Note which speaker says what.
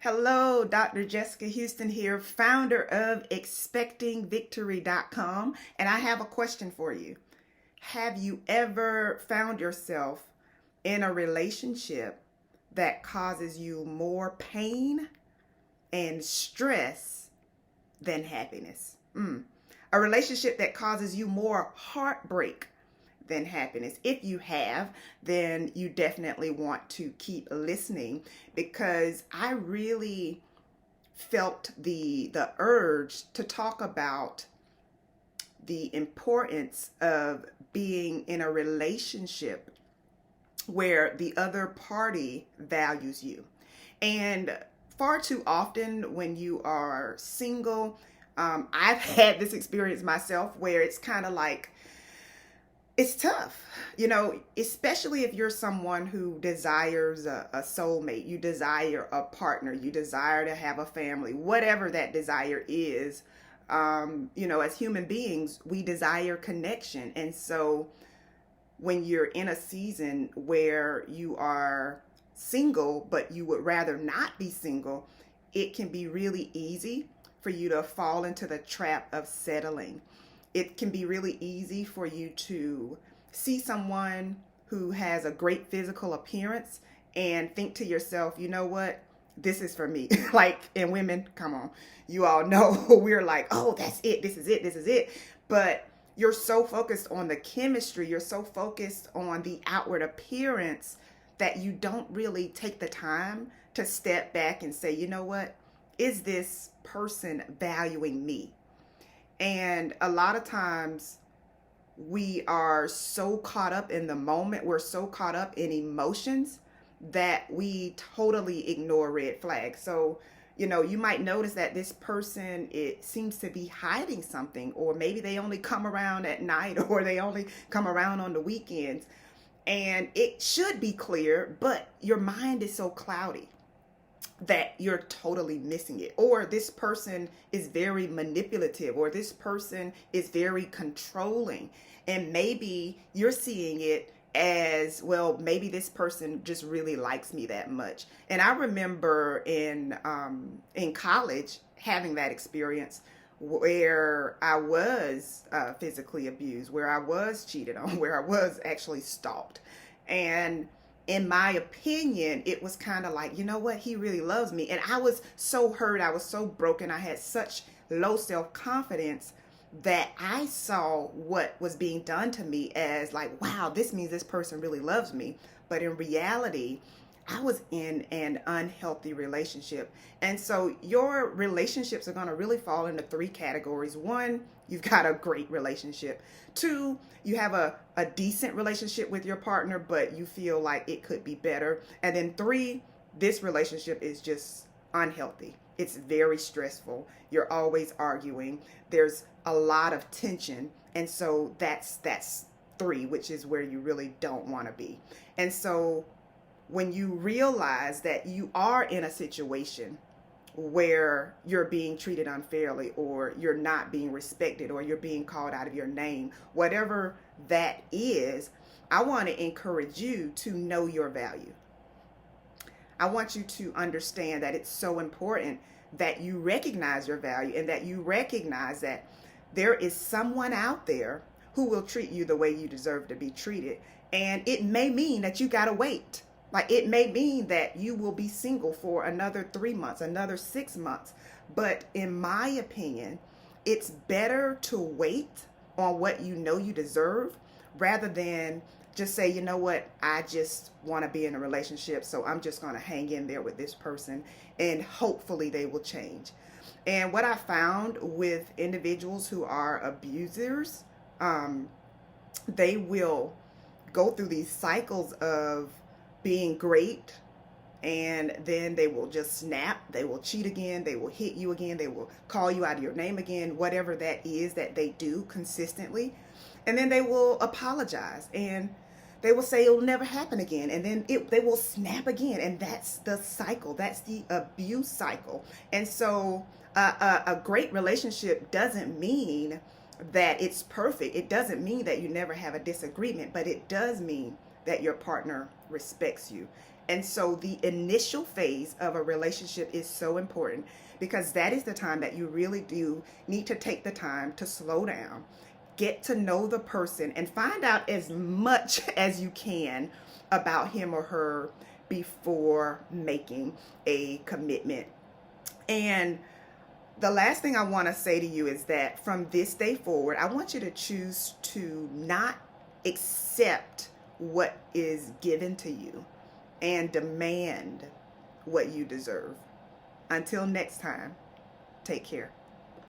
Speaker 1: Hello, Dr. Jessica Houston here, founder of expectingvictory.com, and I have a question for you. Have you ever found yourself in a relationship that causes you more pain and stress than happiness? A relationship that causes you more heartbreak than happiness. If you have, then you definitely want to keep listening, because I really felt the urge to talk about the importance of being in a relationship where the other party values you. And far too often when you are single, I've had this experience myself where it's kind of like, it's tough, especially if you're someone who desires a soulmate, you desire a partner, you desire to have a family, whatever that desire is. As human beings, we desire connection. And so when you're in a season where you are single, but you would rather not be single, it can be really easy for you to fall into the trap of settling. It can be really easy for you to see someone who has a great physical appearance and think to yourself, you know what, this is for me. And women, come on, you all know we're like, oh, that's it. This is it. This is it. But you're so focused on the chemistry. You're so focused on the outward appearance that you don't really take the time to step back and say, you know what, is this person valuing me? And a lot of times we are so caught up in the moment, we're so caught up in emotions that we totally ignore red flags. So, you might notice that this person, it seems to be hiding something, or maybe they only come around at night, or they only come around on the weekends. And it should be clear, but your mind is so cloudy that you're totally missing it. Or this person is very manipulative, or this person is very controlling. And maybe you're seeing it as, well, maybe this person just really likes me that much. And I remember in college having that experience where I was physically abused, where I was cheated on, where I was actually stalked. And in my opinion, it was kind of like, you know what, he really loves me. And I was so hurt. I was so broken. I had such low self-confidence that I saw what was being done to me as like, wow, this means this person really loves me. But in reality, I was in an unhealthy relationship. And so your relationships are going to really fall into three categories. One, you've got a great relationship. Two, you have a decent relationship with your partner, but you feel like it could be better. And then three, this relationship is just unhealthy. It's very stressful. You're always arguing. There's a lot of tension. And so that's three, which is where you really don't want to be. And so when you realize that you are in a situation where you're being treated unfairly, or you're not being respected, or you're being called out of your name, whatever that is, I want to encourage you to know your value. I want you to understand that it's so important that you recognize your value, and that you recognize that there is someone out there who will treat you the way you deserve to be treated. And it may mean that you got to wait. Like, it may mean that you will be single for another 3 months, another 6 months. But in my opinion, it's better to wait on what you know you deserve, rather than just say, you know what, I just want to be in a relationship, so I'm just going to hang in there with this person and hopefully they will change. And what I found with individuals who are abusers, they will go through these cycles of being great, and then they will just snap. They will cheat again. They will hit you again. They will call you out of your name again, whatever that is that they do consistently. And then they will apologize, and they will say it'll never happen again. And then they will snap again. And that's the cycle. That's the abuse cycle. And so a great relationship doesn't mean that it's perfect. It doesn't mean that you never have a disagreement, but it does mean that your partner respects you. And so the initial phase of a relationship is so important because that is the time that you really do need to take the time to slow down, get to know the person, and find out as much as you can about him or her before making a commitment. And the last thing I want to say to you is that from this day forward, I want you to choose to not accept what is given to you and demand what you deserve. Until next time, take care.